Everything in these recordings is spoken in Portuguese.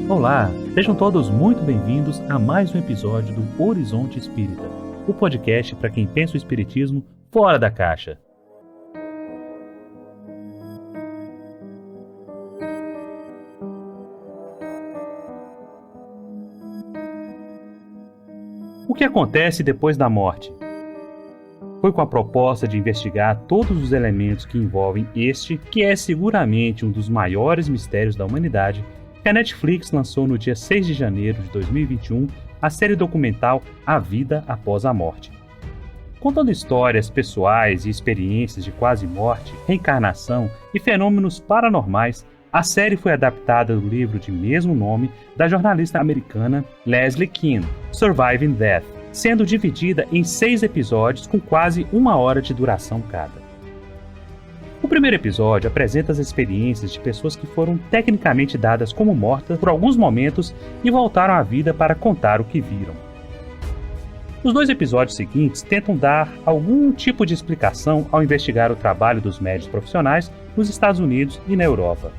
Olá, sejam todos muito bem-vindos a mais um episódio do Horizonte Espírita, o podcast para quem pensa o espiritismo fora da caixa. O que acontece depois da morte? Foi com a proposta de investigar todos os elementos que envolvem este, que é seguramente um dos maiores mistérios da humanidade, que a Netflix lançou no dia 6 de janeiro de 2021 a série documental A Vida Após a Morte. Contando histórias pessoais e experiências de quase morte, reencarnação e fenômenos paranormais, a série foi adaptada do livro de mesmo nome da jornalista americana Leslie Kean, Surviving Death, sendo dividida em 6 episódios com quase 1 hora de duração cada. O primeiro episódio apresenta as experiências de pessoas que foram tecnicamente dadas como mortas por alguns momentos e voltaram à vida para contar o que viram. Os 2 episódios seguintes tentam dar algum tipo de explicação ao investigar o trabalho dos médicos profissionais nos Estados Unidos e na Europa.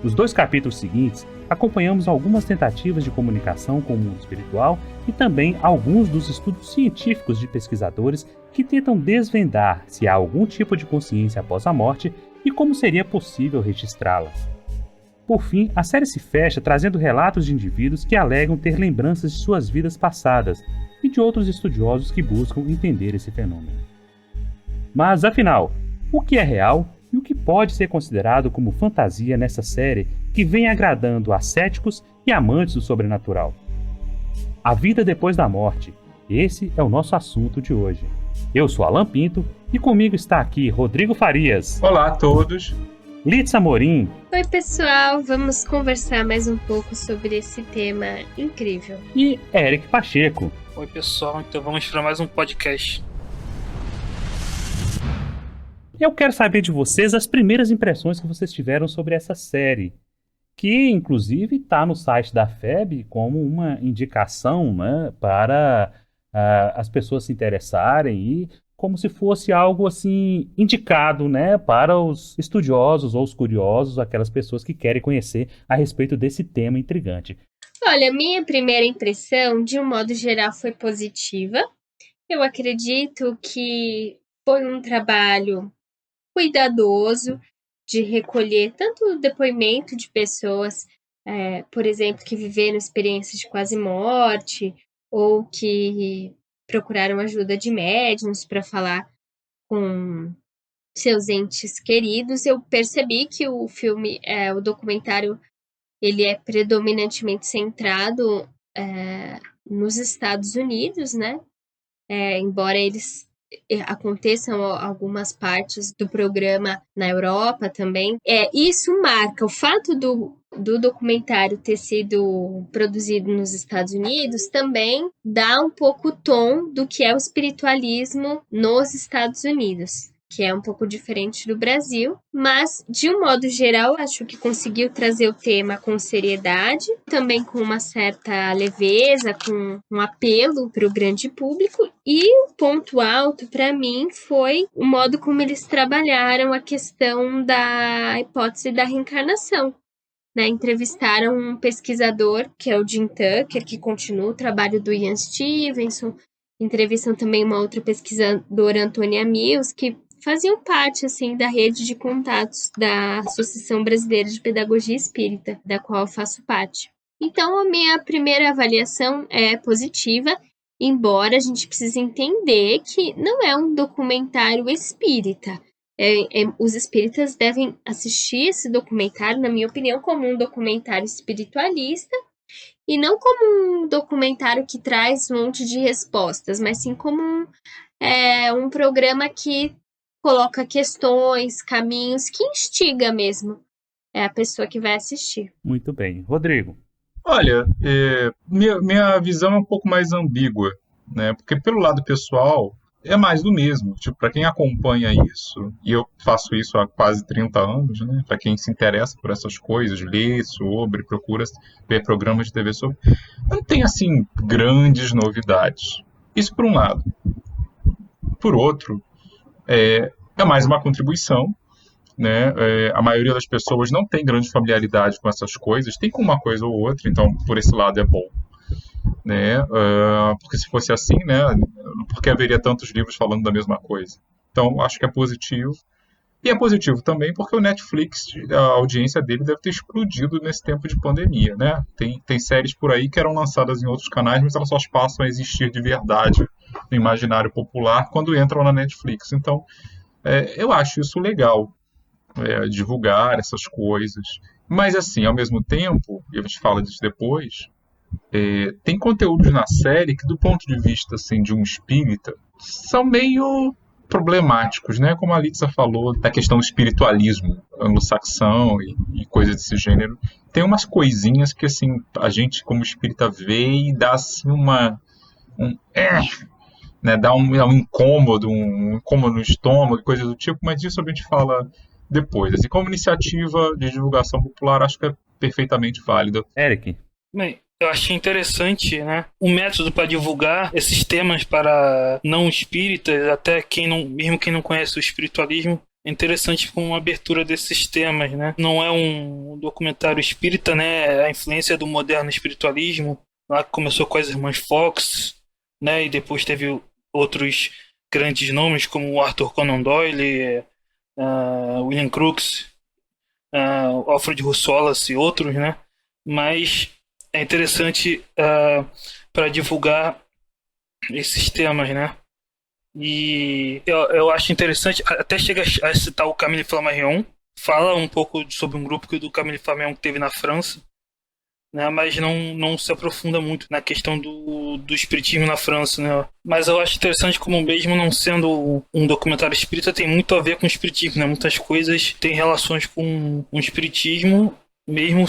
Nos 2 capítulos seguintes, acompanhamos algumas tentativas de comunicação com o mundo espiritual e também alguns dos estudos científicos de pesquisadores que tentam desvendar se há algum tipo de consciência após a morte e como seria possível registrá-la. Por fim, a série se fecha trazendo relatos de indivíduos que alegam ter lembranças de suas vidas passadas e de outros estudiosos que buscam entender esse fenômeno. Mas, afinal, o que é real e o que pode ser considerado como fantasia nessa série que vem agradando a céticos e amantes do sobrenatural? A vida depois da morte. Esse é o nosso assunto de hoje. Eu sou Alan Pinto e comigo está aqui Rodrigo Farias. Olá a todos. Litz Amorim. Oi pessoal, vamos conversar mais um pouco sobre esse tema incrível. E Eric Pacheco. Oi pessoal, então vamos para mais um podcast. Eu quero saber de vocês as primeiras impressões que vocês tiveram sobre essa série, que inclusive está no site da FEB como uma indicação, né, para as pessoas se interessarem e como se fosse algo assim indicado, né, para os estudiosos ou os curiosos, aquelas pessoas que querem conhecer a respeito desse tema intrigante. Olha, minha primeira impressão, de um modo geral, foi positiva. Eu acredito que foi um trabalho cuidadoso de recolher tanto o depoimento de pessoas, por exemplo, que viveram experiências de quase morte ou que procuraram ajuda de médiuns para falar com seus entes queridos. Eu percebi que o filme, o documentário, ele é predominantemente centrado nos Estados Unidos, né? Embora eles aconteçam algumas partes do programa na Europa também. Isso marca o fato do documentário ter sido produzido nos Estados Unidos, também dá um pouco o tom do que é o espiritualismo nos Estados Unidos, que é um pouco diferente do Brasil, mas, de um modo geral, acho que conseguiu trazer o tema com seriedade, também com uma certa leveza, com um apelo para o grande público, e o ponto alto, para mim, foi o modo como eles trabalharam a questão da hipótese da reencarnação. Né, entrevistaram um pesquisador, que é o Jim Tucker, que continua o trabalho do Ian Stevenson, entrevistam também uma outra pesquisadora, Antônia Mills, que faziam parte assim, da rede de contatos da Associação Brasileira de Pedagogia Espírita, da qual eu faço parte. Então, a minha primeira avaliação é positiva, embora a gente precise entender que não é um documentário espírita. Os espíritas devem assistir esse documentário, na minha opinião, como um documentário espiritualista e não como um documentário que traz um monte de respostas, mas sim como um programa que coloca questões, caminhos, que instiga mesmo a pessoa que vai assistir. Muito bem. Rodrigo? Olha, minha visão é um pouco mais ambígua, né? Porque pelo lado pessoal é mais do mesmo. Tipo, para quem acompanha isso, e eu faço isso há quase 30 anos, né? Para quem se interessa por essas coisas, lê sobre, procura ver programas de TV sobre, não tem assim grandes novidades. Isso por um lado. Por outro, é mais uma contribuição, né? A maioria das pessoas não tem grande familiaridade com essas coisas, tem com uma coisa ou outra, então por esse lado é bom, né? Porque se fosse assim, né? Porque haveria tantos livros falando da mesma coisa. Então acho que é positivo. E é positivo também porque o Netflix, a audiência dele deve ter explodido nesse tempo de pandemia, né? Tem séries por aí que eram lançadas em outros canais, mas elas só passam a existir de verdade no imaginário popular quando entram na Netflix. Então, eu acho isso legal, divulgar essas coisas. Mas, assim, ao mesmo tempo, e a gente fala disso depois, tem conteúdos na série que, do ponto de vista assim, de um espírita, são meio problemáticos, né? Como a Alitza falou, da questão do espiritualismo anglo-saxão e coisas desse gênero. Tem umas coisinhas que, assim, a gente, como espírita, vê e dá, assim, né? Dá um incômodo no estômago, coisas do tipo, mas isso a gente fala depois. Assim, como iniciativa de divulgação popular, acho que é perfeitamente válida. Eric? Bem, eu achei interessante, né, o método para divulgar esses temas para não espíritas, até mesmo quem não conhece o espiritualismo. É interessante com uma abertura desses temas, né? Não é um documentário espírita, né? A influência do moderno espiritualismo, lá que começou com as irmãs Fox, né? E depois teve outros grandes nomes como Arthur Conan Doyle, William Crookes, Alfred Wallace e outros, né? Mas é interessante para divulgar esses temas, né? E eu acho interessante, até chega a citar o Camille Flammarion, fala um pouco sobre um grupo do Camille Flammarion que teve na França, né? Mas não se aprofunda muito na questão do espiritismo na França, né? Mas eu acho interessante como, mesmo não sendo um documentário espírita, tem muito a ver com o espiritismo, né? Muitas coisas têm relações com o espiritismo, mesmo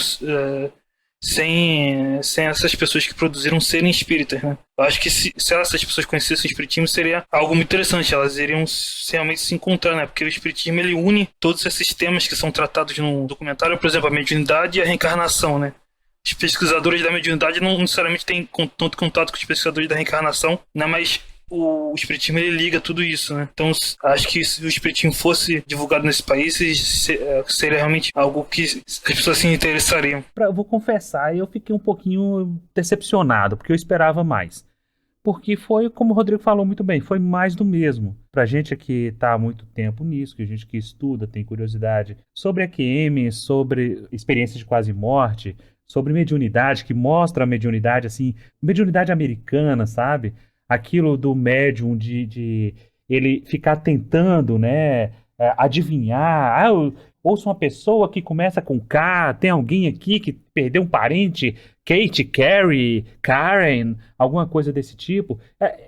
sem essas pessoas que produziram serem espíritas, né? Eu acho que se essas pessoas conhecessem o espiritismo, seria algo muito interessante. Elas iriam realmente se encontrar, né? Porque o espiritismo, ele une todos esses temas que são tratados no documentário, por exemplo, a mediunidade e a reencarnação, né? Os pesquisadores da mediunidade não necessariamente têm tanto contato com os pesquisadores da reencarnação, né? Mas o espiritismo, ele liga tudo isso, né? Então, acho que se o espiritismo fosse divulgado nesse país, seria realmente algo que as pessoas se interessariam. Eu vou confessar, eu fiquei um pouquinho decepcionado, porque eu esperava mais. Porque foi, como o Rodrigo falou muito bem, foi mais do mesmo. Pra gente que está há muito tempo nisso, que a gente que estuda, tem curiosidade sobre AQM, sobre experiências de quase morte, sobre mediunidade, que mostra a mediunidade, assim, mediunidade americana, sabe? Aquilo do médium de ele ficar tentando, né, adivinhar. Eu ouço uma pessoa que começa com K, tem alguém aqui que perdeu um parente, Kate, Carrie, Karen, alguma coisa desse tipo.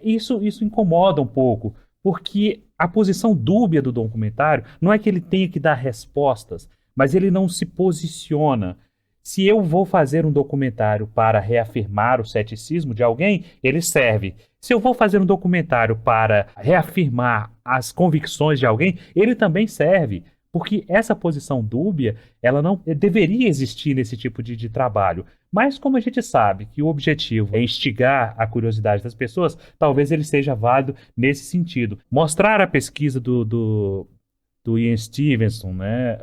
Isso incomoda um pouco, porque a posição dúbia do documentário não é que ele tenha que dar respostas, mas ele não se posiciona. Se eu vou fazer um documentário para reafirmar o ceticismo de alguém, ele serve. Se eu vou fazer um documentário para reafirmar as convicções de alguém, ele também serve. Porque essa posição dúbia, ela não deveria existir nesse tipo de trabalho. Mas como a gente sabe que o objetivo é instigar a curiosidade das pessoas, talvez ele seja válido nesse sentido. Mostrar a pesquisa do Ian Stevenson, né?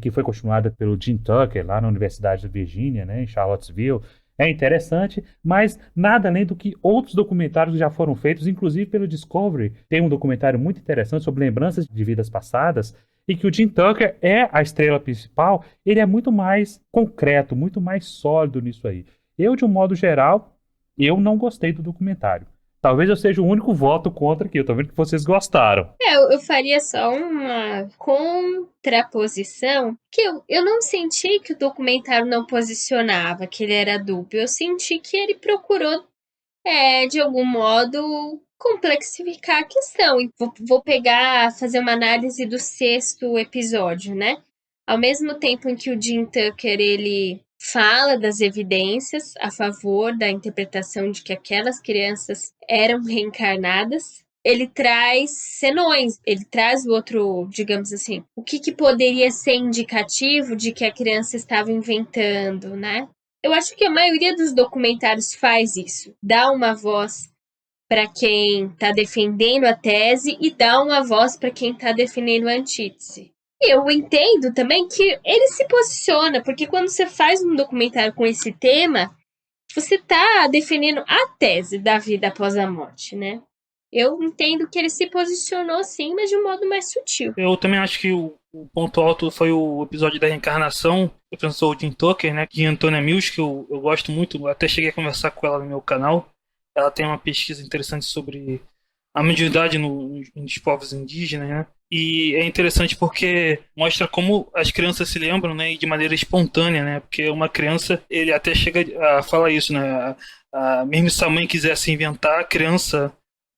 Que foi continuada pelo Jim Tucker, lá na Universidade da Virgínia, né, em Charlottesville. É interessante, mas nada além do que outros documentários já foram feitos, inclusive pelo Discovery. Tem um documentário muito interessante sobre lembranças de vidas passadas, e que o Jim Tucker é a estrela principal. Ele é muito mais concreto, muito mais sólido nisso aí. Eu, de um modo geral, eu não gostei do documentário. Talvez eu seja o único voto contra aqui. Eu tô vendo que vocês gostaram. Eu faria só uma contraposição, que eu não senti que o documentário não posicionava, que ele era dúbio. Eu senti que ele procurou, de algum modo, complexificar a questão. Vou fazer uma análise do 6º episódio, né? Ao mesmo tempo em que o Jim Tucker, ele fala das evidências a favor da interpretação de que aquelas crianças eram reencarnadas, ele traz senões, ele traz o outro, digamos assim, o que poderia ser indicativo de que a criança estava inventando, né? Eu acho que a maioria dos documentários faz isso, dá uma voz para quem está defendendo a tese e dá uma voz para quem está defendendo a antítese. Eu entendo também que ele se posiciona, porque quando você faz um documentário com esse tema, você tá defendendo a tese da vida após a morte, né? Eu entendo que ele se posicionou sim, mas de um modo mais sutil. Eu também acho que o ponto alto foi o episódio da reencarnação do professor Jim Tucker, né? De Antonia Mills, que eu gosto muito. Até cheguei a conversar com ela no meu canal. Ela tem uma pesquisa interessante sobre a mediunidade nos povos indígenas, né? E é interessante porque mostra como as crianças se lembram, né? E de maneira espontânea, né? Porque uma criança, ele até chega a falar isso, né? Mesmo se a mãe quisesse inventar, a criança,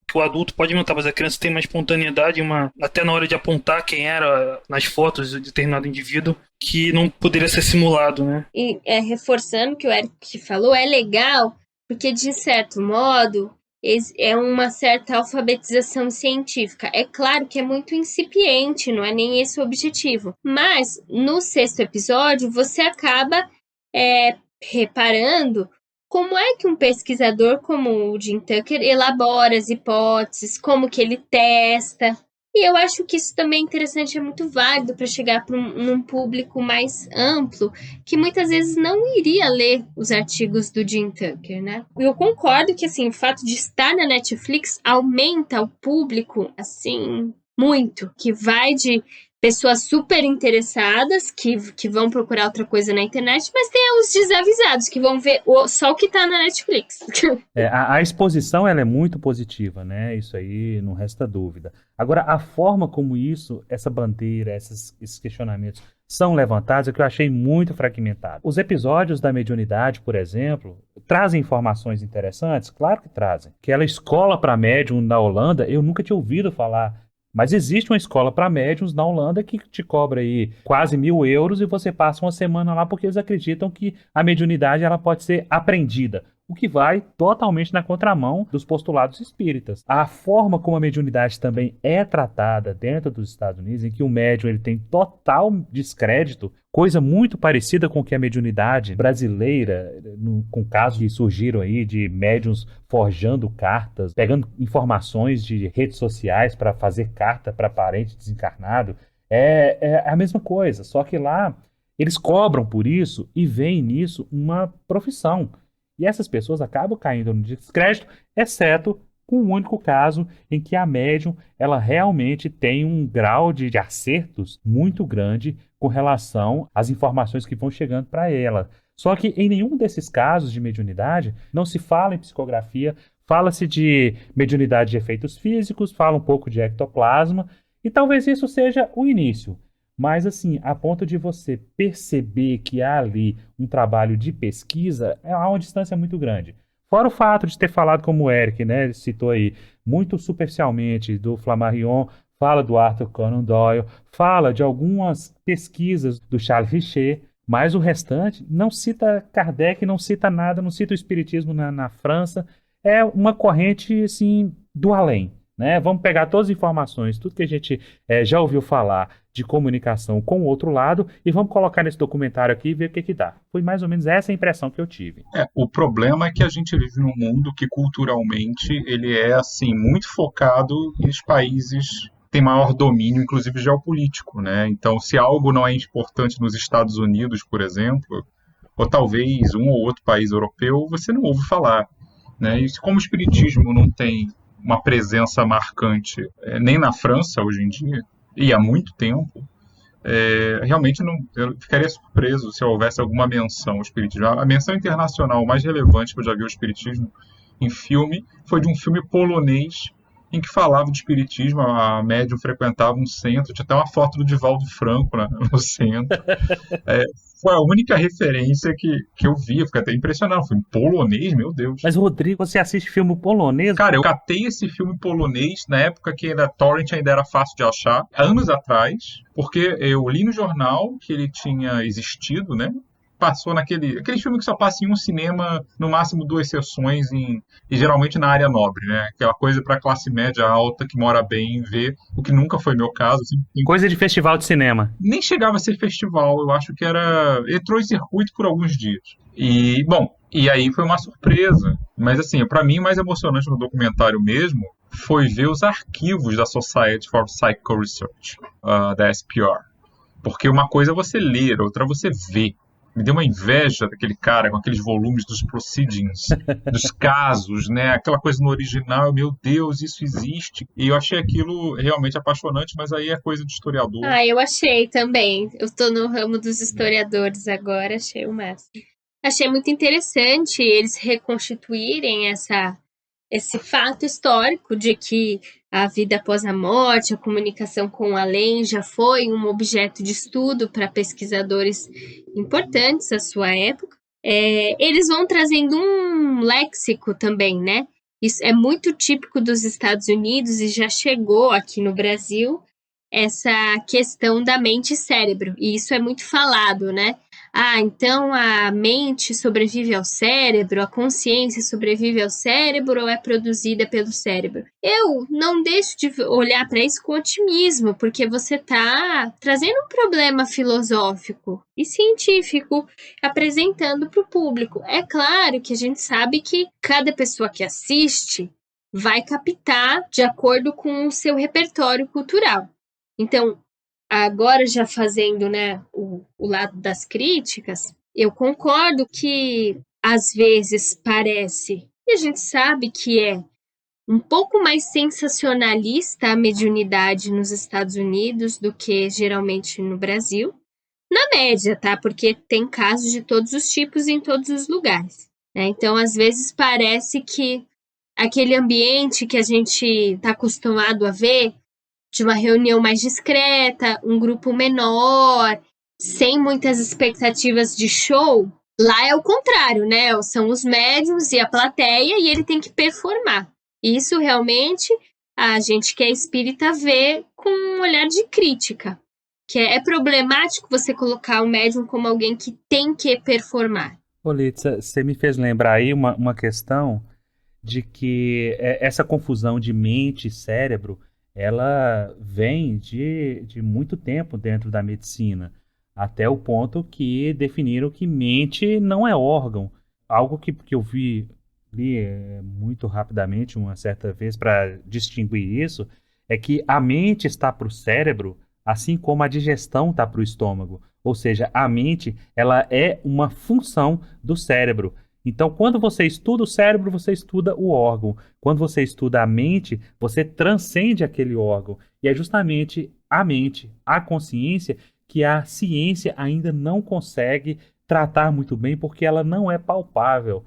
que o adulto pode inventar, mas a criança tem uma espontaneidade, até na hora de apontar quem era nas fotos de determinado indivíduo, que não poderia ser simulado, né? E reforçando o que o Eric falou, é legal, porque de certo modo é uma certa alfabetização científica. É claro que é muito incipiente, não é nem esse o objetivo. Mas no 6º episódio você acaba reparando como é que um pesquisador como o Jim Tucker elabora as hipóteses, como que ele testa. E eu acho que isso também é interessante, é muito válido para chegar para um público mais amplo, que muitas vezes não iria ler os artigos do Jim Tucker, né? Eu concordo que, assim, o fato de estar na Netflix aumenta o público, assim, muito, que vai de pessoas super interessadas, que vão procurar outra coisa na internet, mas tem os desavisados, que vão ver só o que tá na Netflix. A exposição, ela é muito positiva, né? Isso aí não resta dúvida. Agora, a forma como essa bandeira, esses questionamentos são levantados é que eu achei muito fragmentado. Os episódios da mediunidade, por exemplo, trazem informações interessantes? Claro que trazem. Aquela escola para médium na Holanda, eu nunca tinha ouvido falar. Mas existe uma escola para médiuns na Holanda que te cobra aí quase 1.000 euros e você passa uma semana lá porque eles acreditam que a mediunidade ela pode ser aprendida, o que vai totalmente na contramão dos postulados espíritas. A forma como a mediunidade também é tratada dentro dos Estados Unidos, em que o médium ele tem total descrédito, coisa muito parecida com o que a mediunidade brasileira, com casos que surgiram aí de médiuns forjando cartas, pegando informações de redes sociais para fazer carta para parente desencarnado, é a mesma coisa, só que lá eles cobram por isso e veem nisso uma profissão. E essas pessoas acabam caindo no descrédito, exceto com um único caso em que a médium ela realmente tem um grau de acertos muito grande com relação às informações que vão chegando para ela. Só que em nenhum desses casos de mediunidade não se fala em psicografia, fala-se de mediunidade de efeitos físicos, fala um pouco de ectoplasma, e talvez isso seja o início. Mas, assim, a ponto de você perceber que há ali um trabalho de pesquisa, há uma distância muito grande. Fora o fato de ter falado, como o Eric, né, citou aí, muito superficialmente do Flammarion, fala do Arthur Conan Doyle, fala de algumas pesquisas do Charles Richer, mas o restante não cita Kardec, não cita nada, não cita o espiritismo na França. É uma corrente, assim, do além. Né? Vamos pegar todas as informações, tudo que a gente já ouviu falar de comunicação com o outro lado e vamos colocar nesse documentário aqui e ver o que dá. Foi mais ou menos essa a impressão que eu tive. O problema é que a gente vive num mundo que culturalmente ele é assim muito focado nos países que têm maior domínio, inclusive geopolítico, né? Então, se algo não é importante nos Estados Unidos, por exemplo, ou talvez um ou outro país europeu, você não ouve falar, né? E como o espiritismo não tem uma presença marcante nem na França hoje em dia, e há muito tempo, realmente eu ficaria surpreso se houvesse alguma menção ao espiritismo. A menção internacional mais relevante que eu já vi ao espiritismo em filme foi de um filme polonês em que falava de espiritismo, a médium frequentava um centro, tinha até uma foto do Divaldo Franco no centro. Foi a única referência que eu vi, eu fiquei até impressionado. Filme polonês, meu Deus. Mas, Rodrigo, você assiste filme polonês? Cara, eu catei esse filme polonês na época que Torrent ainda era fácil de achar, anos atrás, porque eu li no jornal que ele tinha existido, né? Passou aquele filme que só passa em um cinema, no máximo 2 sessões, e geralmente na área nobre, né? Aquela coisa para classe média alta que mora bem ver, o que nunca foi meu caso. Assim, coisa de festival de cinema. Nem chegava a ser festival, eu acho que entrou em circuito por alguns dias. E aí foi uma surpresa. Mas assim, para mim o mais emocionante no documentário mesmo foi ver os arquivos da Society for Psychical Research, da SPR. Porque uma coisa é você ler, outra é você ver. Me deu uma inveja daquele cara com aqueles volumes dos proceedings, dos casos, né? Aquela coisa no original, meu Deus, isso existe. E eu achei aquilo realmente apaixonante, mas aí é coisa de historiador. Eu achei também. Eu tô no ramo dos historiadores agora, achei o máximo. Achei muito interessante eles reconstituírem esse fato histórico de que a vida após a morte, a comunicação com o além já foi um objeto de estudo para pesquisadores importantes da sua época. Eles vão trazendo um léxico também, né? Isso é muito típico dos Estados Unidos e já chegou aqui no Brasil, essa questão da mente e cérebro. E isso é muito falado, né? Então a mente sobrevive ao cérebro, a consciência sobrevive ao cérebro ou é produzida pelo cérebro? Eu não deixo de olhar para isso com otimismo, porque você está trazendo um problema filosófico e científico apresentando para o público. É claro que a gente sabe que cada pessoa que assiste vai captar de acordo com o seu repertório cultural. Então, agora já fazendo, né, o lado das críticas, eu concordo que às vezes parece, e a gente sabe que é um pouco mais sensacionalista a mediunidade nos Estados Unidos do que geralmente no Brasil, na média, tá? Porque tem casos de todos os tipos em todos os lugares, né? Então, às vezes parece que aquele ambiente que a gente está acostumado a ver, de uma reunião mais discreta, um grupo menor, sem muitas expectativas de show, lá é o contrário, né? São os médiums e a plateia e ele tem que performar. Isso realmente a gente que é espírita vê com um olhar de crítica, que é problemático você colocar o médium como alguém que tem que performar. Ô, Lídia, você me fez lembrar aí uma questão de que essa confusão de mente e cérebro, ela vem de muito tempo dentro da medicina, até o ponto que definiram que mente não é órgão. Algo que eu li muito rapidamente uma certa vez para distinguir isso, é que a mente está para o cérebro, assim como a digestão está para o estômago. Ou seja, a mente ela é uma função do cérebro. Então, quando você estuda o cérebro, você estuda o órgão. Quando você estuda a mente, você transcende aquele órgão. E é justamente a mente, a consciência, que a ciência ainda não consegue tratar muito bem, porque ela não é palpável.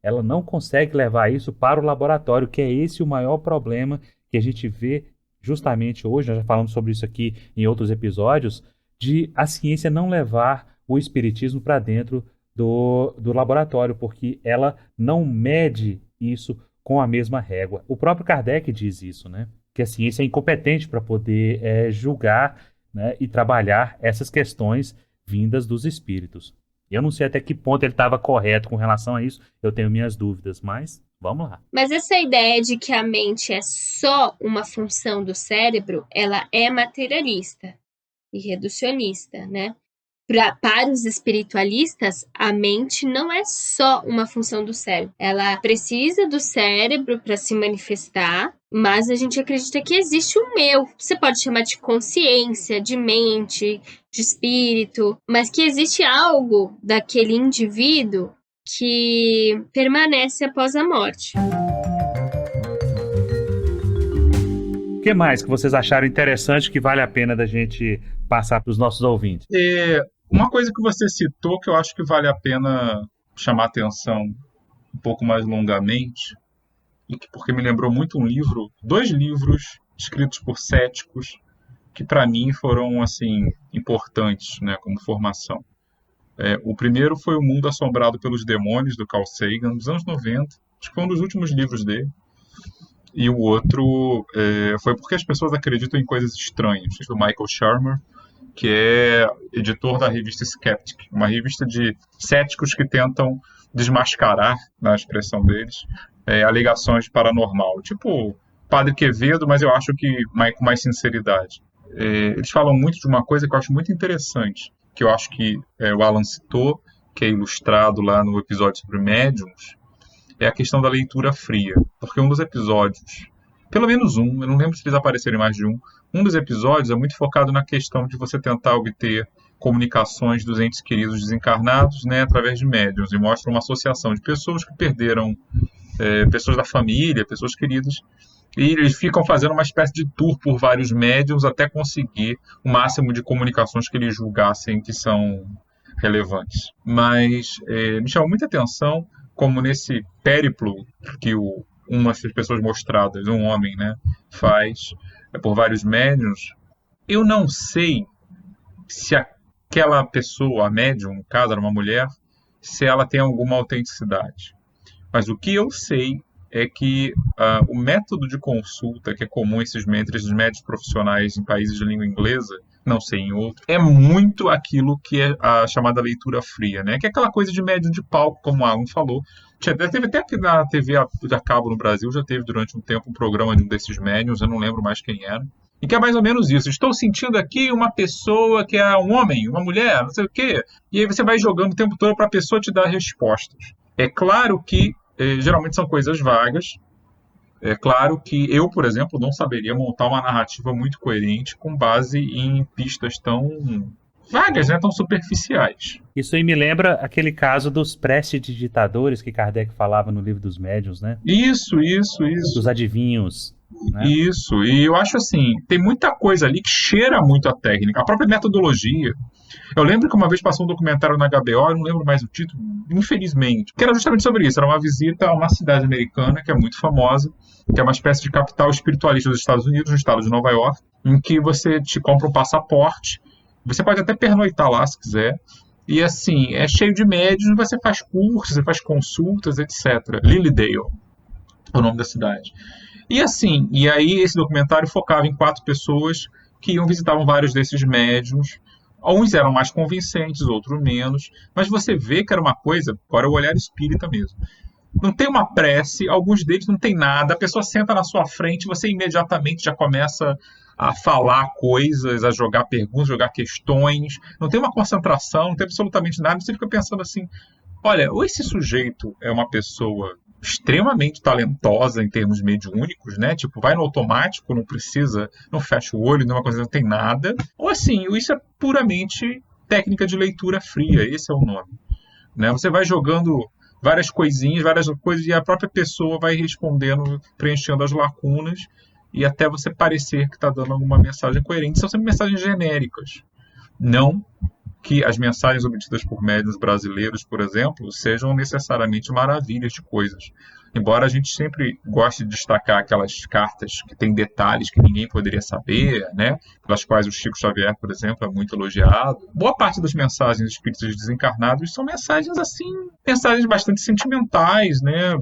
Ela não consegue levar isso para o laboratório, que é esse o maior problema que a gente vê justamente hoje. Nós já falamos sobre isso aqui em outros episódios, de a ciência não levar o espiritismo para dentro do laboratório, porque ela não mede isso com a mesma régua. O próprio Kardec diz isso, né? Que a ciência é incompetente para poder julgar, né, e trabalhar essas questões vindas dos espíritos. Eu não sei até que ponto ele estava correto com relação a isso, eu tenho minhas dúvidas, mas vamos lá. Mas essa ideia de que a mente é só uma função do cérebro, ela é materialista e reducionista, né? Para os espiritualistas, a mente não é só uma função do cérebro. Ela precisa do cérebro para se manifestar, mas a gente acredita que existe um eu. Você pode chamar de consciência, de mente, de espírito, mas que existe algo daquele indivíduo que permanece após a morte. O que mais que vocês acharam interessante que vale a pena da gente passar para os nossos ouvintes? Uma coisa que você citou que eu acho que vale a pena chamar atenção um pouco mais longamente, porque me lembrou muito dois livros escritos por céticos que para mim foram assim importantes, né, como formação. O primeiro foi O Mundo Assombrado pelos Demônios, do Carl Sagan, dos anos 90, acho que foi um dos últimos livros dele. E o outro foi Porque as Pessoas Acreditam em Coisas Estranhas, do Michael Shermer, que é editor da revista Skeptic, uma revista de céticos que tentam desmascarar, na expressão deles, alegações de paranormal. Tipo Padre Quevedo, mas eu acho que com mais sinceridade. Eles falam muito de uma coisa que eu acho muito interessante, que eu acho que o Alan citou, que é ilustrado lá no episódio sobre médiums, é a questão da leitura fria. Porque um dos episódios pelo menos um, eu não lembro se eles apareceram em mais de um. Um dos episódios é muito focado na questão de você tentar obter comunicações dos entes queridos desencarnados, né, através de médiuns, e mostra uma associação de pessoas que perderam pessoas da família, pessoas queridas, e eles ficam fazendo uma espécie de tour por vários médiuns até conseguir o máximo de comunicações que eles julgassem que são relevantes. Mas me chamou muita atenção como nesse périplo que uma dessas pessoas mostradas, um homem, né, faz por vários médiuns, eu não sei se aquela pessoa, a médium, no caso era uma mulher, se ela tem alguma autenticidade. Mas o que eu sei é que o método de consulta que é comum entre esses médicos profissionais em países de língua inglesa, não sei em outros, é muito aquilo que é a chamada leitura fria, né? Que é aquela coisa de médium de palco, como o Alan falou. Teve até aqui na TV a cabo no Brasil, já teve durante um tempo um programa de um desses médiums, eu não lembro mais quem era. E que é mais ou menos isso. Estou sentindo aqui uma pessoa que é um homem, uma mulher, não sei o quê. E aí você vai jogando o tempo todo para a pessoa te dar respostas. É claro que geralmente são coisas vagas. É claro que eu, por exemplo, não saberia montar uma narrativa muito coerente com base em pistas tão vagas, né, tão superficiais. Isso aí me lembra aquele caso dos prestidigitadores que Kardec falava no livro dos médiuns, né? Isso. Dos adivinhos. Né? Isso, e eu acho assim, tem muita coisa ali que cheira muito a técnica, a própria metodologia. Eu lembro que uma vez passou um documentário na HBO, eu não lembro mais o título, infelizmente, que era justamente sobre isso, era uma visita a uma cidade americana que é muito famosa, que é uma espécie de capital espiritualista dos Estados Unidos, no estado de Nova York, em que você te compra um passaporte, você pode até pernoitar lá se quiser, e assim, é cheio de médios, você faz cursos, você faz consultas, etc. Lilydale, o nome da cidade. E assim, e aí esse documentário focava em 4 pessoas que visitavam vários desses médiums. Uns eram mais convincentes, outros menos. Mas você vê que era uma coisa, agora é o olhar espírita mesmo. Não tem uma prece, alguns deles não tem nada. A pessoa senta na sua frente, você imediatamente já começa a falar coisas, a jogar perguntas, jogar questões. Não tem uma concentração, não tem absolutamente nada. Você fica pensando assim, olha, ou esse sujeito é uma pessoa extremamente talentosa em termos mediúnicos, né? Tipo, vai no automático, não precisa, não fecha o olho, nenhuma coisa, não tem nada. Ou assim, isso é puramente técnica de leitura fria, esse é o nome. Né? Você vai jogando várias coisinhas, várias coisas, e a própria pessoa vai respondendo, preenchendo as lacunas, e até você parecer que está dando alguma mensagem coerente. São sempre mensagens genéricas. Não que as mensagens obtidas por médiuns brasileiros, por exemplo, sejam necessariamente maravilhas de coisas. Embora a gente sempre goste de destacar aquelas cartas que têm detalhes que ninguém poderia saber, né? Pelas quais o Chico Xavier, por exemplo, é muito elogiado. Boa parte das mensagens espíritas desencarnados são mensagens assim, mensagens bastante sentimentais, né?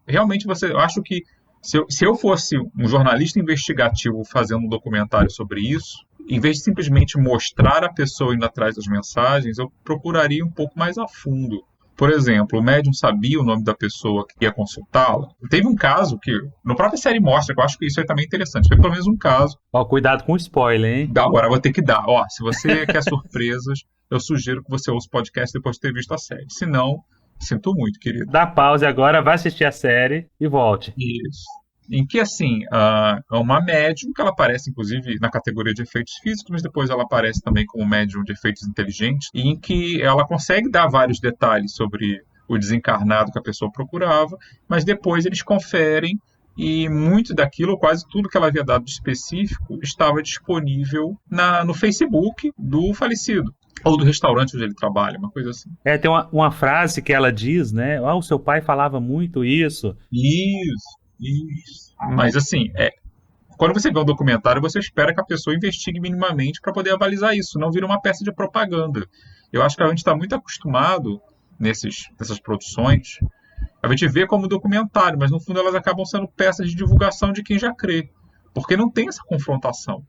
Realmente eu acho que se eu fosse um jornalista investigativo fazendo um documentário sobre isso, em vez de simplesmente mostrar a pessoa indo atrás das mensagens, eu procuraria um pouco mais a fundo. Por exemplo, o médium sabia o nome da pessoa que ia consultá-la. Teve um caso que, na própria série mostra, que eu acho que isso é também interessante. Teve pelo menos um caso. Cuidado com o spoiler, hein? Agora eu vou ter que dar. Se você quer surpresas, eu sugiro que você ouça o podcast depois de ter visto a série. Se não, sinto muito, querido. Dá pause agora, vai assistir a série e volte. Isso. Em que, assim, é uma médium, que ela aparece, inclusive, na categoria de efeitos físicos, mas depois ela aparece também como médium de efeitos inteligentes, e em que ela consegue dar vários detalhes sobre o desencarnado que a pessoa procurava, mas depois eles conferem, e muito daquilo, quase tudo que ela havia dado de específico, estava disponível no Facebook do falecido. Ou do restaurante onde ele trabalha, uma coisa assim. Tem uma frase que ela diz, né? O seu pai falava muito isso. Isso. Mas assim, quando você vê um documentário, você espera que a pessoa investigue minimamente para poder avalizar isso, não vira uma peça de propaganda. Eu acho que a gente está muito acostumado nessas produções, a gente vê como documentário, mas no fundo elas acabam sendo peças de divulgação de quem já crê, porque não tem essa confrontação.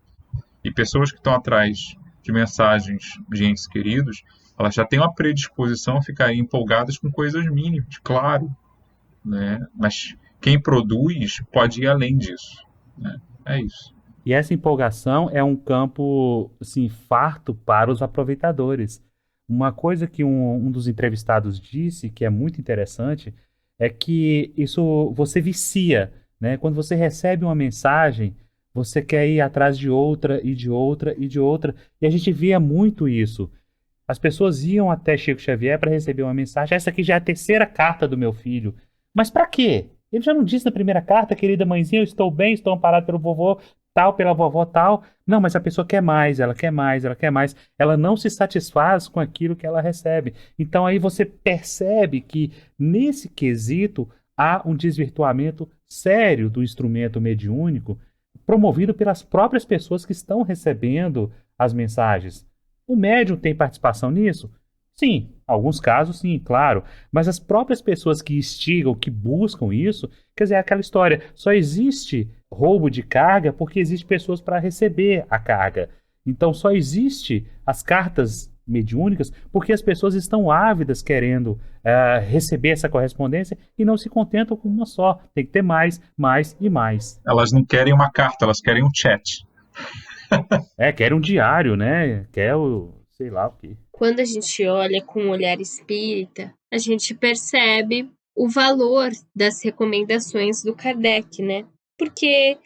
E pessoas que estão atrás de mensagens de entes queridos, elas já têm uma predisposição a ficarem empolgadas com coisas mínimas, claro, né? Mas quem produz pode ir além disso, né? É isso. E essa empolgação é um campo assim, farto para os aproveitadores. Uma coisa que um dos entrevistados disse, que é muito interessante, é que isso você vicia né? Quando você recebe uma mensagem, você quer ir atrás de outra e de outra e de outra. E a gente via muito isso. As pessoas iam até Chico Xavier para receber uma mensagem. Essa aqui já é a terceira carta do meu filho. Mas para quê? Ele já não disse na primeira carta, querida mãezinha, eu estou bem, estou amparado pelo vovô tal, pela vovó tal. Não, mas a pessoa quer mais, ela quer mais, ela quer mais. Ela não se satisfaz com aquilo que ela recebe. Então aí você percebe que nesse quesito há um desvirtuamento sério do instrumento mediúnico promovido pelas próprias pessoas que estão recebendo as mensagens. O médium tem participação nisso? Sim, alguns casos sim, claro, mas as próprias pessoas que instigam, que buscam isso, quer dizer, é aquela história, só existe roubo de carga porque existe pessoas para receber a carga. Então só existe as cartas mediúnicas porque as pessoas estão ávidas querendo receber essa correspondência e não se contentam com uma só. Tem que ter mais, mais e mais. Elas não querem uma carta, elas querem um chat. Quer um diário, né? Quer o sei lá o quê. Quando a gente olha com o olhar espírita, a gente percebe o valor das recomendações do Kardec, né? Porque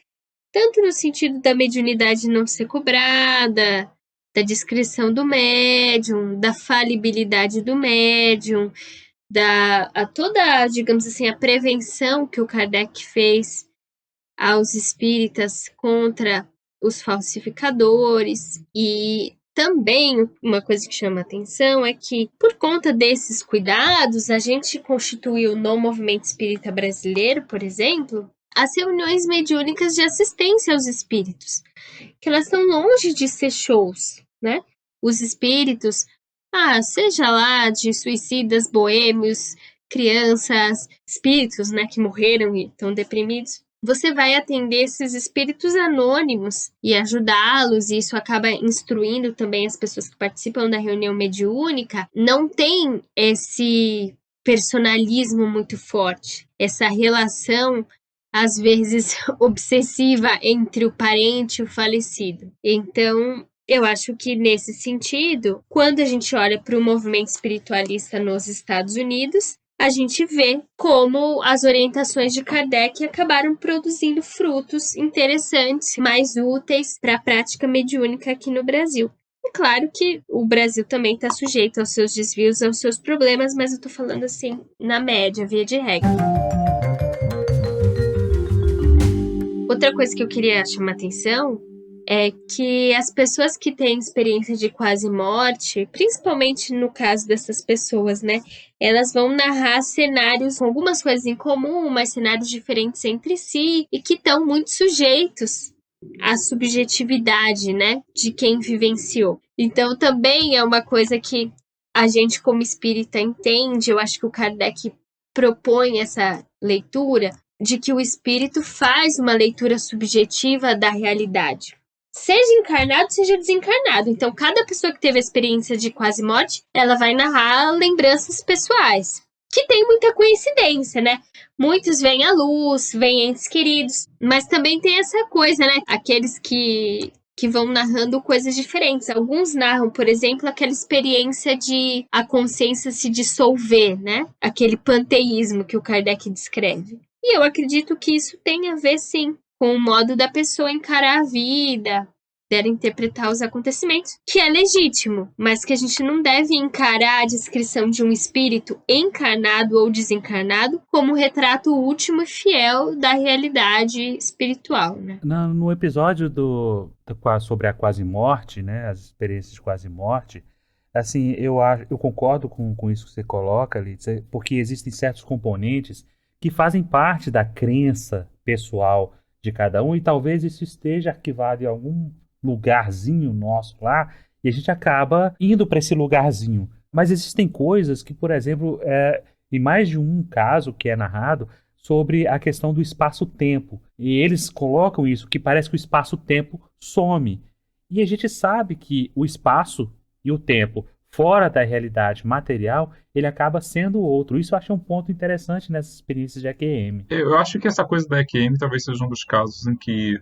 tanto no sentido da mediunidade não ser cobrada, da discrição do médium, da falibilidade do médium, toda, digamos assim, a prevenção que o Kardec fez aos espíritas contra os falsificadores. E também uma coisa que chama atenção é que, por conta desses cuidados, a gente constituiu no movimento espírita brasileiro, por exemplo, as reuniões mediúnicas de assistência aos espíritos, que elas estão longe de ser shows, né? Os espíritos, seja lá de suicidas, boêmios, crianças, espíritos, né, que morreram e estão deprimidos, você vai atender esses espíritos anônimos e ajudá-los, e isso acaba instruindo também as pessoas que participam da reunião mediúnica. Não tem esse personalismo muito forte, essa relação às vezes obsessiva entre o parente e o falecido. Então, eu acho que nesse sentido, quando a gente olha para o movimento espiritualista nos Estados Unidos, a gente vê como as orientações de Kardec acabaram produzindo frutos interessantes, mais úteis para a prática mediúnica aqui no Brasil. É claro que o Brasil também está sujeito aos seus desvios, aos seus problemas, mas eu estou falando assim, na média, via de regra. Outra coisa que eu queria chamar atenção é que as pessoas que têm experiência de quase morte, principalmente no caso dessas pessoas, né, elas vão narrar cenários com algumas coisas em comum, mas cenários diferentes entre si, e que estão muito sujeitos à subjetividade, né, de quem vivenciou. Então também é uma coisa que a gente como espírita entende. Eu acho que o Kardec propõe essa leitura de que o espírito faz uma leitura subjetiva da realidade, seja encarnado, seja desencarnado. Então, cada pessoa que teve a experiência de quase morte, ela vai narrar lembranças pessoais, que tem muita coincidência, né? Muitos veem a luz, veem entes queridos, mas também tem essa coisa, né? Aqueles que vão narrando coisas diferentes. Alguns narram, por exemplo, aquela experiência de a consciência se dissolver, né? Aquele panteísmo que o Kardec descreve. E eu acredito que isso tem a ver, sim, com o modo da pessoa encarar a vida, dela interpretar os acontecimentos, que é legítimo, mas que a gente não deve encarar a descrição de um espírito encarnado ou desencarnado como retrato último e fiel da realidade espiritual, né? No episódio sobre a quase-morte, né, as experiências de quase-morte, assim, eu concordo com isso que você coloca, Lídia, porque existem certos componentes que fazem parte da crença pessoal de cada um, e talvez isso esteja arquivado em algum lugarzinho nosso lá, e a gente acaba indo para esse lugarzinho. Mas existem coisas que, por exemplo, em mais de um caso que é narrado sobre a questão do espaço-tempo, e eles colocam isso, que parece que o espaço-tempo some. E a gente sabe que o espaço e o tempo fora da realidade material, ele acaba sendo outro. Isso eu acho um ponto interessante nessas experiências de EQM. Eu acho que essa coisa da EQM talvez seja um dos casos em que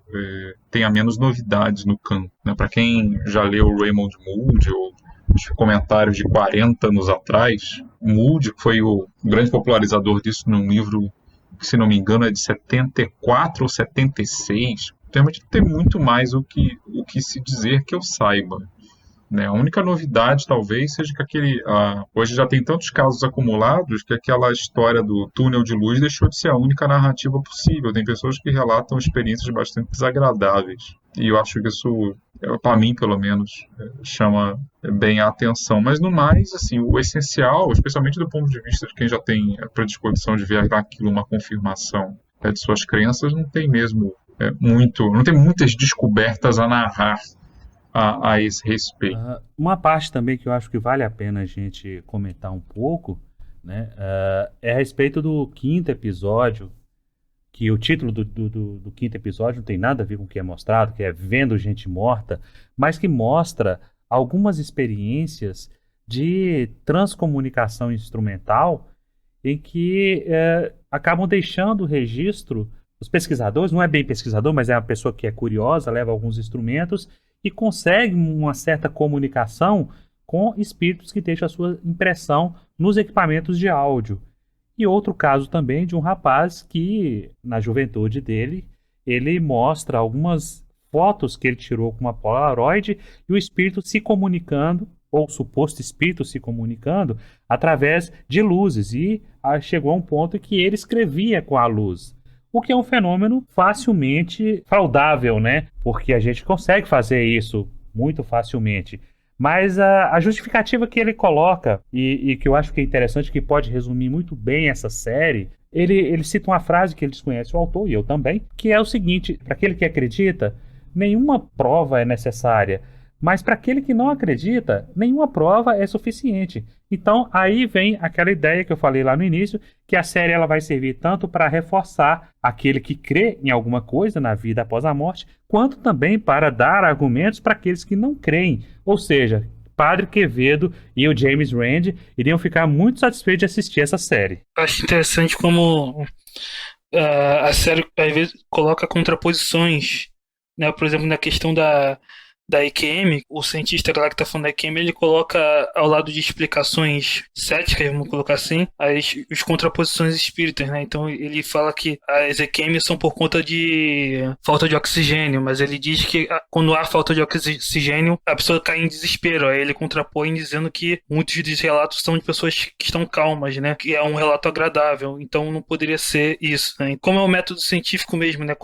tenha menos novidades no campo, né? Para quem já leu o Raymond Moody ou os comentários de 40 anos atrás, Moody foi o grande popularizador disso num livro que, se não me engano, é de 74 ou 76. Realmente tem muito mais o que se dizer que eu saiba. Né? A única novidade, talvez, seja que hoje já tem tantos casos acumulados que aquela história do túnel de luz deixou de ser a única narrativa possível. Tem pessoas que relatam experiências bastante desagradáveis. E eu acho que isso, para mim, pelo menos, chama bem a atenção. Mas, no mais, assim, o essencial, especialmente do ponto de vista de quem já tem a predisposição de ver naquilo uma confirmação de suas crenças, não tem mesmo não tem muitas descobertas a narrar a esse respeito. Uma parte também que eu acho que vale a pena a gente comentar um pouco, né, é a respeito do 5º episódio, que o título do 5º episódio não tem nada a ver com o que é mostrado, que é Vendo Gente Morta, mas que mostra algumas experiências de transcomunicação instrumental em que acabam deixando o registro. Os pesquisadores, não é bem pesquisador, mas é uma pessoa que é curiosa, leva alguns instrumentos e consegue uma certa comunicação com espíritos que deixam a sua impressão nos equipamentos de áudio. E outro caso também de um rapaz que, na juventude dele, ele mostra algumas fotos que ele tirou com uma Polaroid e o espírito se comunicando, ou o suposto espírito se comunicando, através de luzes. E chegou a um ponto em que ele escrevia com a luz. O que é um fenômeno facilmente fraudável, né? Porque a gente consegue fazer isso muito facilmente. Mas a justificativa que ele coloca, e que eu acho que é interessante, que pode resumir muito bem essa série, ele cita uma frase que ele desconhece o autor, e eu também, que é o seguinte: para aquele que acredita, nenhuma prova é necessária. Mas para aquele que não acredita, nenhuma prova é suficiente. Então, aí vem aquela ideia que eu falei lá no início, que a série ela vai servir tanto para reforçar aquele que crê em alguma coisa na vida após a morte, quanto também para dar argumentos para aqueles que não creem. Ou seja, Padre Quevedo e o James Randi iriam ficar muito satisfeitos de assistir essa série. Acho interessante como a série, às vezes, coloca contraposições, né? Por exemplo, na questão da EQM, o cientista lá que está falando da EQM, ele coloca ao lado de explicações céticas, vamos colocar assim, as contraposições espíritas, né? Então ele fala que as EQM são por conta de falta de oxigênio, mas ele diz que quando há falta de oxigênio, a pessoa cai em desespero. Aí ele contrapõe dizendo que muitos dos relatos são de pessoas que estão calmas, né? Que é um relato agradável, então não poderia ser isso, né? Como é um método científico mesmo, né?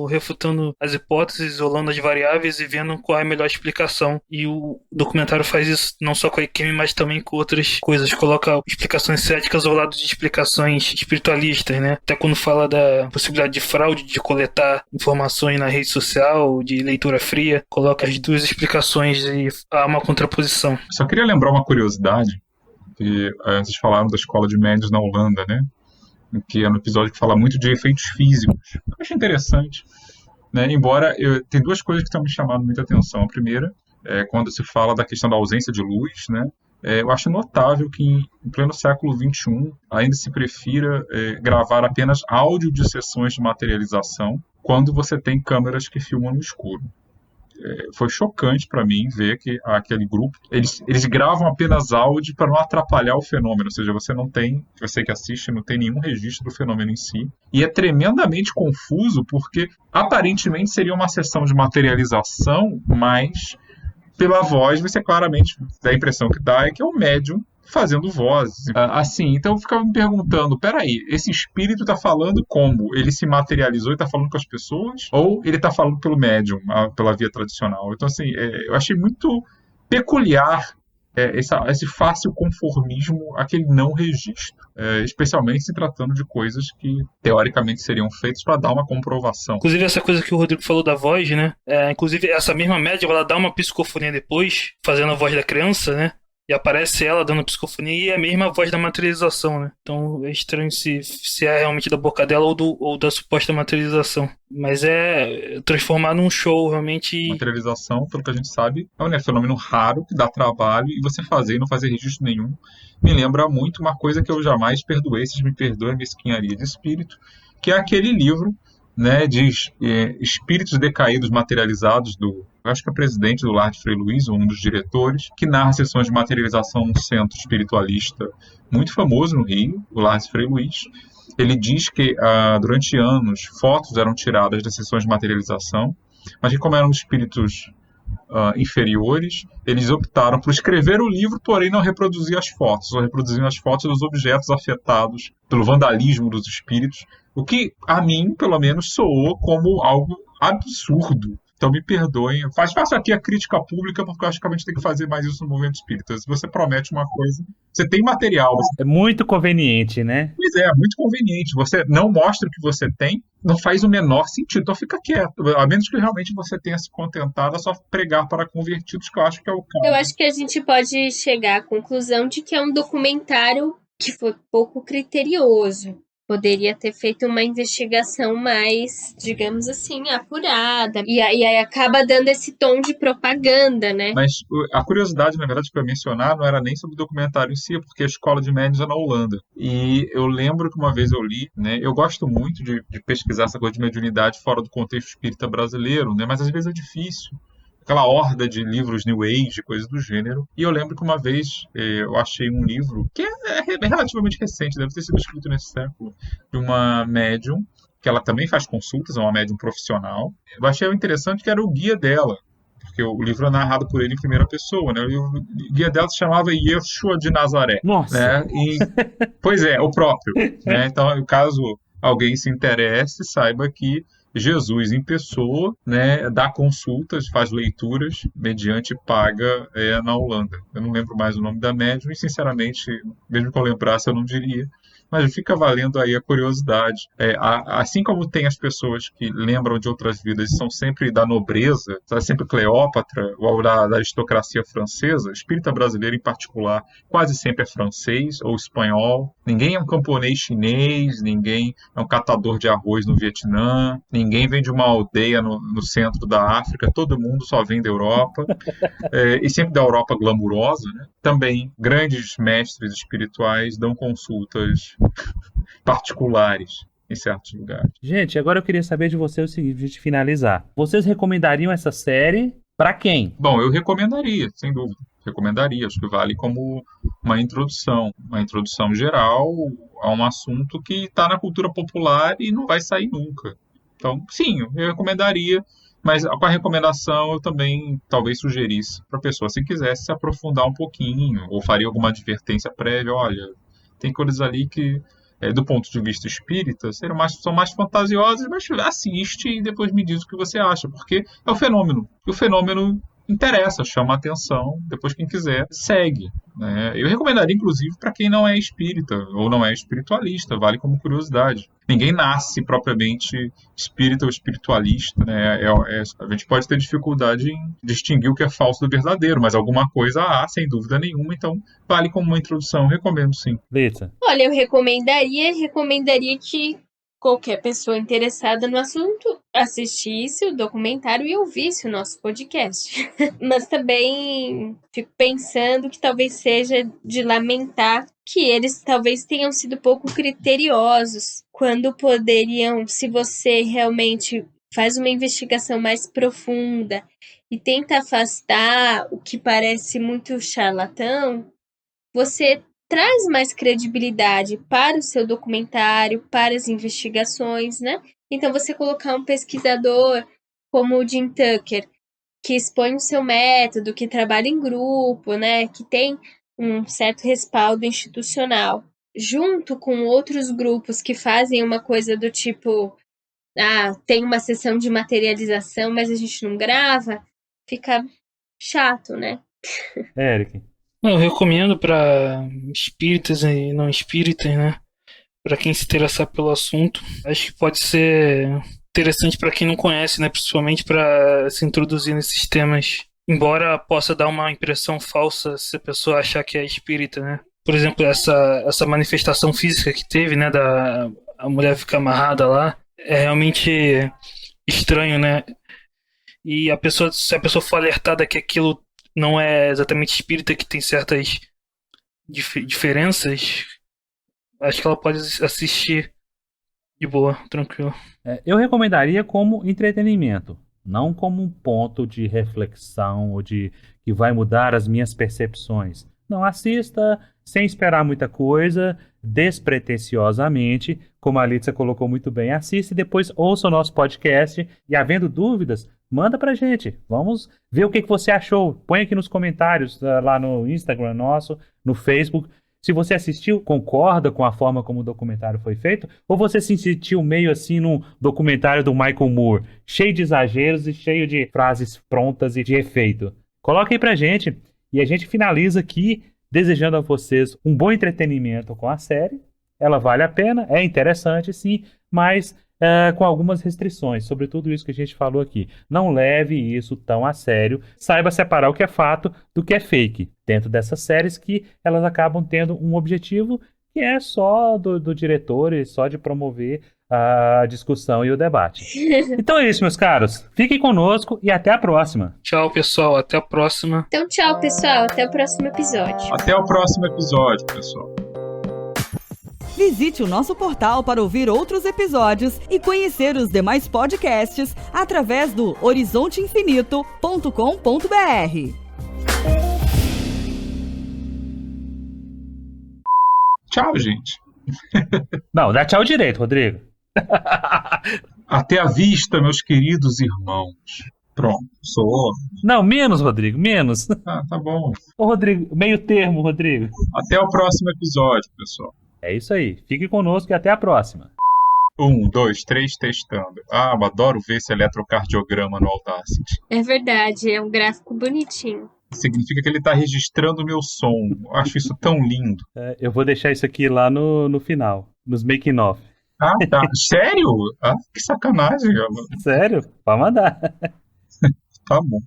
Refutando as hipóteses, isolando as variáveis e vendo qual é a melhor explicação. E o documentário faz isso não só com a EQM, mas também com outras coisas. Coloca explicações céticas ao lado de explicações espiritualistas, né? Até quando fala da possibilidade de fraude, de coletar informações na rede social, de leitura fria, coloca as duas explicações e há uma contraposição. Só queria lembrar uma curiosidade, que vocês falaram da escola de médios na Holanda, né? Que é um episódio que fala muito de efeitos físicos. Eu acho interessante. Né? Embora tem duas coisas que estão me chamando muita atenção. A primeira é quando se fala da questão da ausência de luz, né? Eu acho notável que em pleno século XXI ainda se prefira gravar apenas áudio de sessões de materialização quando você tem câmeras que filmam no escuro. Foi chocante para mim ver que aquele grupo, eles gravam apenas áudio para não atrapalhar o fenômeno, ou seja, você que assiste não tem nenhum registro do fenômeno em si, e é tremendamente confuso porque aparentemente seria uma sessão de materialização, mas pela voz você claramente dá a impressão que dá é que é o médium fazendo vozes. Assim, então eu ficava me perguntando, peraí, esse espírito está falando como? Ele se materializou e está falando com as pessoas? Ou ele está falando pelo médium, pela via tradicional? Então, assim, eu achei muito peculiar esse fácil conformismo, aquele não registro. Especialmente se tratando de coisas que, teoricamente, seriam feitas para dar uma comprovação. Inclusive, essa coisa que o Rodrigo falou da voz, né? Inclusive, essa mesma médium, ela dá uma psicofonia depois, fazendo a voz da criança, né? E aparece ela dando psicofonia e é a mesma voz da materialização, né? Então é estranho se é realmente da boca dela ou da suposta materialização. Mas é transformar num show, realmente. Materialização, pelo que a gente sabe, é um fenômeno raro, que dá trabalho, e você fazer e não fazer registro nenhum me lembra muito uma coisa que eu jamais perdoei, vocês me perdoem a mesquinharia de espírito, que é aquele livro, né, de espíritos decaídos materializados acho que é presidente do Lar de Frei Luiz, um dos diretores, que narra sessões de materialização num centro espiritualista muito famoso no Rio, o Lar de Frei Luiz. Ele diz que durante anos fotos eram tiradas das sessões de materialização, mas que como eram espíritos inferiores, eles optaram por escrever o livro, porém não reproduzir as fotos, só reproduziam as fotos dos objetos afetados pelo vandalismo dos espíritos, o que a mim, pelo menos, soou como algo absurdo. Então me perdoem, faço aqui a crítica pública, porque eu acho que a gente tem que fazer mais isso no movimento espírita. Se você promete uma coisa, você tem material. É muito conveniente, né? Pois é, muito conveniente. Você não mostra o que você tem, não faz o menor sentido. Então fica quieto. A menos que realmente você tenha se contentado a só pregar para convertidos, que eu acho que é o caso. Eu acho que a gente pode chegar à conclusão de que é um documentário que foi pouco criterioso. Poderia ter feito uma investigação mais, digamos assim, apurada. E aí acaba dando esse tom de propaganda, né? Mas a curiosidade, na verdade, que eu ia mencionar não era nem sobre o documentário em si, porque a escola de médiuns é na Holanda. E eu lembro que uma vez eu li, né? Eu gosto muito de pesquisar essa coisa de mediunidade fora do contexto espírita brasileiro, né? Mas às vezes é difícil. Aquela horda de livros New Age, coisas do gênero. E eu lembro que uma vez eu achei um livro, que é relativamente recente, deve ter sido escrito nesse século, de uma médium, que ela também faz consultas, é uma médium profissional. Eu achei interessante que era o guia dela, porque o livro é narrado por ele em primeira pessoa, né? O guia dela se chamava Yeshua de Nazaré. Nossa! Né? Pois é, o próprio. Né? Então, caso alguém se interesse, saiba que Jesus em pessoa, né, dá consultas, faz leituras, mediante paga na Holanda. Eu não lembro mais o nome da médium e, sinceramente, mesmo que eu lembrasse, eu não diria. Mas fica valendo aí a curiosidade. Assim como tem as pessoas que lembram de outras vidas e são sempre da nobreza, sempre Cleópatra, ou da aristocracia francesa, espírita brasileiro em particular, quase sempre é francês ou espanhol. Ninguém é um camponês chinês, ninguém é um catador de arroz no Vietnã, ninguém vem de uma aldeia no centro da África, todo mundo só vem da Europa, e sempre da Europa glamurosa, né? Também grandes mestres espirituais dão consultas particulares em certos lugares. Gente, agora eu queria saber de você o seguinte, pra gente finalizar. Vocês recomendariam essa série pra quem? Bom, eu recomendaria, sem dúvida. Recomendaria, acho que vale como uma introdução geral a um assunto que está na cultura popular e não vai sair nunca. Então, sim, eu recomendaria, mas com a recomendação eu também talvez sugerisse para a pessoa, se quisesse se aprofundar um pouquinho, ou faria alguma advertência prévia, olha, tem coisas ali que, do ponto de vista espírita, são mais fantasiosas, mas assiste e depois me diz o que você acha, porque é o fenômeno. E o fenômeno interessa, chama a atenção, depois quem quiser segue. Né? Eu recomendaria, inclusive, para quem não é espírita ou não é espiritualista, vale como curiosidade. Ninguém nasce propriamente espírita ou espiritualista. Né? A gente pode ter dificuldade em distinguir o que é falso do verdadeiro, mas alguma coisa há, sem dúvida nenhuma, então vale como uma introdução, recomendo sim. Leita? Olha, eu recomendaria que qualquer pessoa interessada no assunto assistisse o documentário e ouvisse o nosso podcast. Mas também fico pensando que talvez seja de lamentar que eles talvez tenham sido pouco criteriosos quando poderiam, se você realmente faz uma investigação mais profunda e tenta afastar o que parece muito charlatão, você traz mais credibilidade para o seu documentário, para as investigações, né? Então, você colocar um pesquisador como o Jim Tucker, que expõe o seu método, que trabalha em grupo, né? Que tem um certo respaldo institucional, junto com outros grupos que fazem uma coisa do tipo, tem uma sessão de materialização, mas a gente não grava, fica chato, né? Eric? Eu recomendo para espíritas e não espíritas, né? Para quem se interessar pelo assunto. Acho que pode ser interessante para quem não conhece, né? Principalmente para se introduzir nesses temas. Embora possa dar uma impressão falsa se a pessoa achar que é espírita, né? Por exemplo, essa manifestação física que teve, né? A mulher ficar amarrada lá, é realmente estranho, né? E se a pessoa for alertada que aquilo não é exatamente espírita, que tem certas diferenças, acho que ela pode assistir de boa, tranquilo. Eu recomendaria como entretenimento, não como um ponto de reflexão ou que vai mudar as minhas percepções. Não, assista, sem esperar muita coisa, despretensiosamente, como a Alitza colocou muito bem, assista e depois ouça o nosso podcast e, havendo dúvidas, manda pra gente. Vamos ver o que você achou. Põe aqui nos comentários, lá no Instagram nosso, no Facebook. Se você assistiu, concorda com a forma como o documentário foi feito? Ou você se sentiu meio assim num documentário do Michael Moore, cheio de exageros e cheio de frases prontas e de efeito? Coloca aí pra gente. E a gente finaliza aqui desejando a vocês um bom entretenimento com a série. Ela vale a pena, é interessante sim, mas com algumas restrições sobre tudo isso que a gente falou aqui. Não leve isso tão a sério. Saiba separar o que é fato do que é fake. Dentro dessas séries que elas acabam tendo um objetivo que é só do diretor e só de promover a discussão e o debate. Então é isso, meus caros. Fiquem conosco e até a próxima. Tchau, pessoal. Até a próxima. Então, tchau, pessoal. Até o próximo episódio. Até o próximo episódio, pessoal. Visite o nosso portal para ouvir outros episódios e conhecer os demais podcasts através do horizonteinfinito.com.br. Tchau, gente. Não, dá tchau direito, Rodrigo. Até a vista, meus queridos irmãos. Pronto, sou. Não, menos, Rodrigo, menos. Ah, tá bom. Ô, Rodrigo, meio termo, Rodrigo. Até o próximo episódio, pessoal. É isso aí. Fique conosco e até a próxima. 1, 2, 3, testando. Ah, eu adoro ver esse eletrocardiograma no Audacity. É verdade, é um gráfico bonitinho. Significa que ele está registrando o meu som. Eu acho isso tão lindo. Eu vou deixar isso aqui lá no final, nos making off. Ah, tá. Sério? Ah, que sacanagem, galera. Sério? Pode mandar. Tá bom.